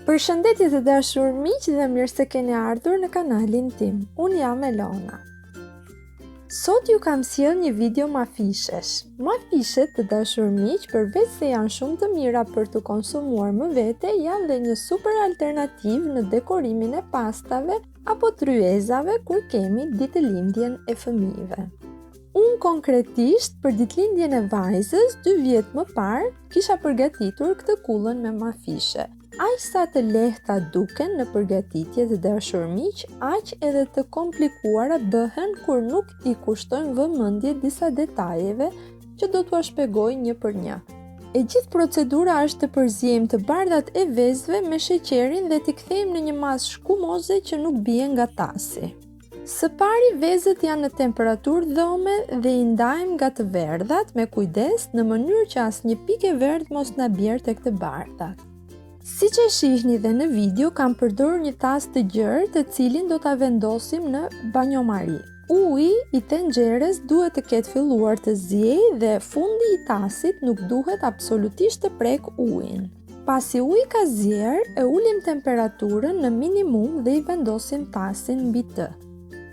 Përshëndetje të dashur miq dhe mirë se keni ardhur në kanalin tim. Unë jam Elona. Sot ju kam sjell një video mafishesh. Mafishet të dashur miq, përveç se janë shumë të mira për të konsumuar më vete, janë dhe një super alternativë në dekorimin e pastave apo tryezave kur kemi ditëlindjen e fëmijëve. Unë konkretisht për ditëlindjen e vajzës 2 vjet më parë kisha përgatitur këtë kullën me mafishe. Aq sa të lehta duken në përgatitje të dashur miq, aq edhe të komplikuara bëhen kur nuk i kushtojmë vëmendje disa detajeve që do t'ua shpjegoj një për një. E gjithë procedura është të përziejmë të bardhat e vezëve me sheqerin dhe t'i kthejmë në një masë shkumoze që nuk bie nga tasi. Së pari vezët janë në temperaturë dhome dhe i ndajmë nga të verdhat me kujdes në mënyrë që asnjë pikë verdh mos na bjerë tek të bardhat. Si që shihni dhe në video, kam përdorur një tas të gjerë të cilin do ta vendosim në banjomari. Uji i tenxheres duhet të ketë filluar të ziejë dhe fundi i tasit nuk duhet absolutisht të prek ujin. Pasi uji ka zier, e ulim temperaturën në minimum dhe i vendosim tasin mbi të.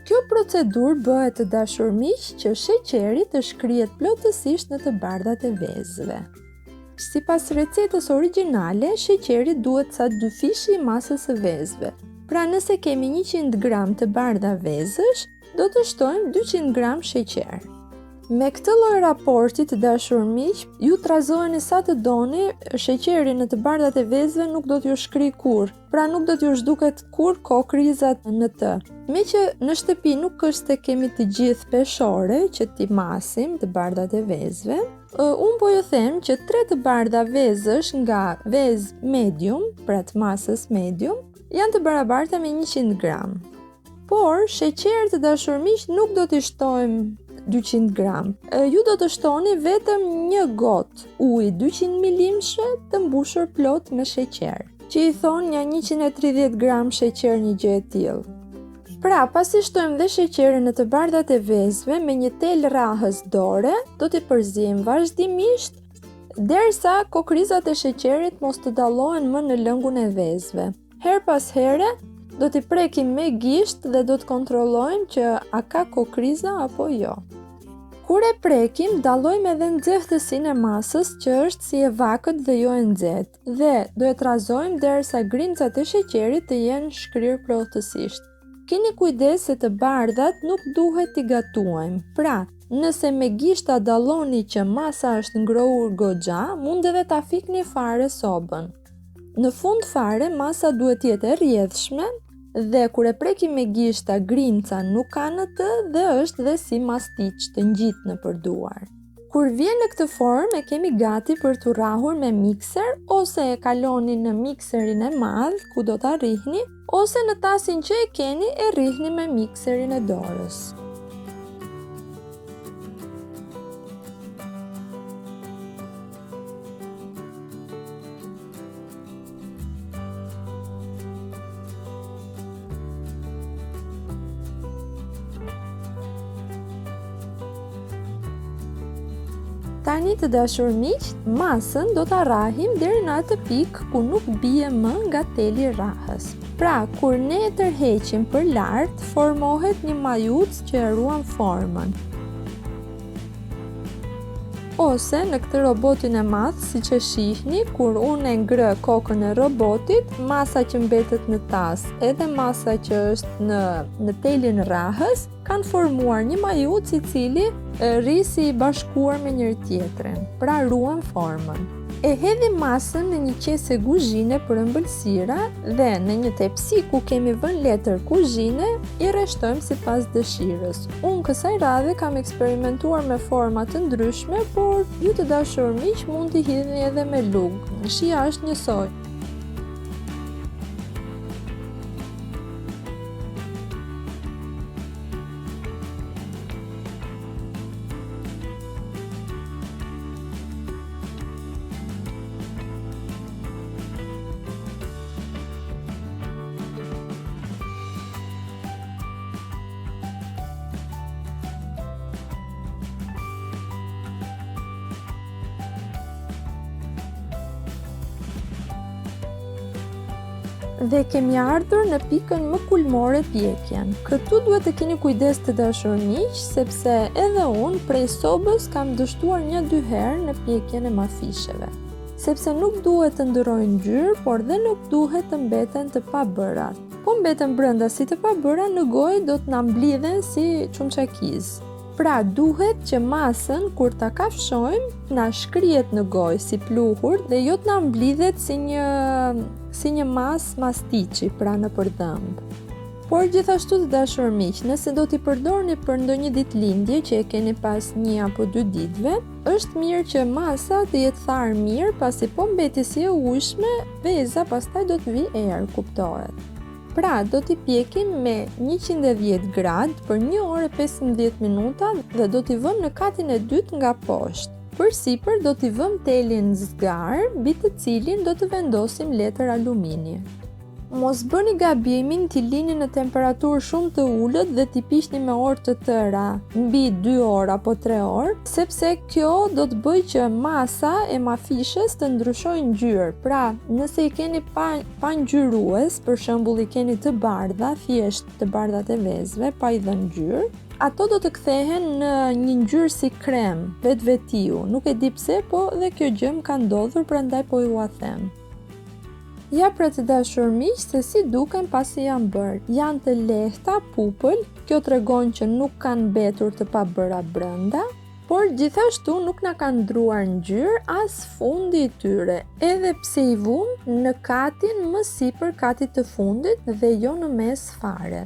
Kjo procedurë bëhet të dashur miq që sheqeri të shkrihet plotësisht në të bardhat e vezëve. Sipas recetës origjinale, sheqeri duhet sa 2 fishi i masës së vezëve. Pra nëse kemi 100 gram të bardha vezësh, do të shtojmë 200 gram sheqer. Me këtë lloj raporti të dashur miq, ju trazoheni sa të doni, sheqeri në të bardhat e vezëve nuk do t'ju shkrijë kurrë, pra nuk do t'ju zhduket kurrë kokrizat në të. Me që në shtëpi nuk është se kemi të gjithë peshore që t'i masim të bardhat e vezëve, unë po ju them që 3 të bardha vezësh nga vezë medium, pra të masës medium, janë të barabarta me 100 gram. Por, sheqer të dashur miq nuk do t'i shtojmë 200 gram. Ju do të shtoni vetëm një gote ujë 200 milimshe të mbushur plot me sheqer, që i thonë një 130 gram sheqer një gjë e tillë. Pra, pasi shtojmë dhe sheqerin në të bardhat e vezëve me një tel rrahës dore, do t'i përziejmë vazhdimisht derisa kokrizat e sheqerit mos të dallohen më në lëngun e vezëve. Her pas here, do t'i prekim me gisht dhe do të kontrollojmë që a ka kokriza apo jo. Kur e prekim, dallojmë edhe nxehtësinë e masës që është si e vakët dhe jo e nxehtë dhe do e trazojmë derisa grimcat e sheqerit të jenë shkrirë plotësisht. Keni kujdes se të bardhat nuk duhet t'i gatuajmë. Pra, nëse me gishta dalloni që masa është ngrohur goxha, mund edhe ta fikni fare sobën. Në fund fare, masa duhet jetë e rrjedhshme dhe kur e prekim me gishta, grimca nuk ka në të dhe është dhe si mastiq të ngjit në përduar. Kur vjen në këtë formë, e kemi gati për t'u rrahur me mikser ose e kaloni në mikserin e madh ku do ta rrihni, ose në tasin që e keni e rrihni me mikserin e dorës. Tani të dashur miq, masën do ta rrahim deri në atë pikë ku nuk bie më nga teli i rrahës. Pra, kur ne e tërheqim për lart, formohet një majuc që e ruan formën. Ose në këtë robotin e madh, siç e shihni, kur unë e ngrë kokën e robotit, masa që mbetet në tas edhe masa që është në telin rrahës kanë formuar një majuc i cili rri si i bashkuar me njëri tjetrin, pra ruan formën. E hedhim masën në një qese kuzhine për ëmbëlsira dhe në një tepsi ku kemi vënë letër kuzhine i rreshtojmë sipas dëshirës. Unë kësaj radhe kam eksperimentuar me forma të ndryshme, por ju të dashur miq mund t'i hidhni edhe me lugë. Shija është njësoj. Dhe kemi ardhur në pikën më kulmore pjekjen. Këtu duhet të keni kujdes të dashur miq, sepse edhe unë prej sobës kam dështuar 1-2 herë në pjekjen e mafisheve. Sepse nuk duhet të ndërojnë ngjyrë, por dhe nuk duhet të mbeten të pabëra. Po mbeten brenda si të pabëra, në gojë do të na mblidhen si çumçakiz. Pra duhet që masën kur ta kafshojmë na shkrihet në gojë si pluhur dhe jo të na mblidhet si një mastiçi pra në përdhëmb. Por gjithashtu të dashur miq, nëse do t'i përdorni për ndonjë ditëlindje që e keni pas 1 apo 2 ditëve, është mirë që masa të jetë tharë mirë, pasi po mbeti si e ujshme, veza pastaj do të vi erë, kuptohet. Pra, do t'i pjekim me 110 gradë për 1 orë e 15 minuta dhe do t'i vëmë në katin e dytë nga poshtë. Për sipër do t'i vëmë telin zgar, mbi të cilin do të vendosim letër alumini. Mos bëni gabimin t'i lini në temperaturë shumë të ulët dhe t'i piqni me orë të tëra, mbi 2 orë apo 3 orë, sepse kjo do të bëjë që masa e mafishes të ndryshojë ngjyrë. Pra, nëse i keni pa ngjyrues, për shembull i keni të bardha, thjeshte të bardhat e vezëve, pa i dhënë ngjyrë, ato do të kthehen në një ngjyrë si krem, vetvetiu. Nuk e di pse, po dhe kjo gjë më ka ndodhur, prandaj po ju a them. Ja pra të dashur miq se si duken pasi janë bërë. Janë të lehta, pupël, kjo tregon që nuk kanë mbetur të pabëra brenda, por gjithashtu nuk na kanë ndruar ngjyrë as fundi i tyre, edhe pse i vum në katin më sipër katit të fundit dhe jo në mes fare.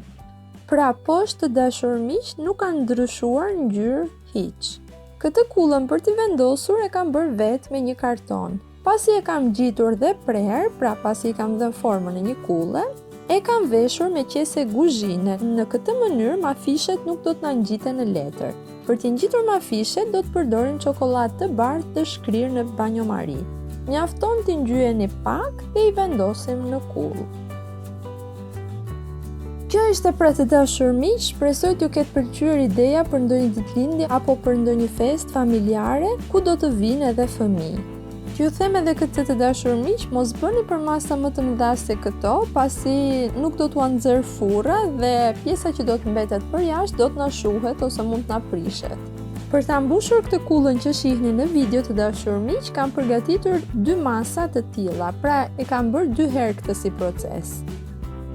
Pra poshtë të dashur miq nuk kanë ndryshuar ngjyrë hiç. Këtë kullën për t'i vendosur e kam bërë vetë me një karton. Pasi e kam gjitur dhe prerë, pra pasi i kam dhënë formën e një kulle, e kam veshur me qese guzhine. Në këtë mënyrë mafishet nuk do të na ngjiten në letër. Për t'i ngjitur mafishet do të përdorim çokoladë të bardhë të shkrirë në banjomari. Mjafton t'i ngjyeni pak dhe i vendosim në kull. Kjo ishte pra të dashur miq, shpresoj t'ju ketë pëlqyer ideja për ndonjë ditëlindje apo për ndonjë festë familjare ku do të vinë edhe fëmijë. Ju them edhe këtë të dashur miq, mos bëni për masa më të mëdha se këto, pasi nuk do t'u nxjerr furra dhe pjesa që do të mbetet për jashtë do të na shuhet ose mund të na prishet. Për ta mbushur këtë kullën që shihni në video të dashur miq, kam përgatitur 2 masa të tilla, pra e kam bërë 2 herë këtë si proces.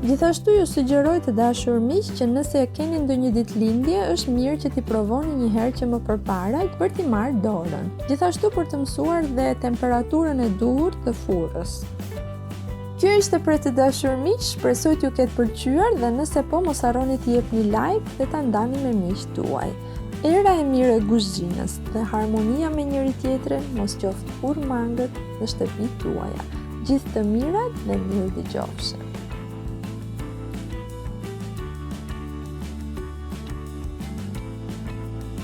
Gjithashtu ju sugjeroj të dashur miq që nëse keni ndonjë ditëlindje, është mirë që t'i provoni një herë që më përpara për t'i marrë dorën. Gjithashtu për të mësuar dhe temperaturën e duhur të furrës. Kjo ishte për të dashur miq, shpresoj t'ju ketë pëlqyer dhe nëse po mos harroni t'i jepni like dhe ta ndani me miqtë tuaj. Era e mirë e guzhinës dhe harmonia me njëri tjetrin mos qoftë kurrë mangët në shtëpitë tuaja. Gjithë të mirat dhe mirë dëgjofshim.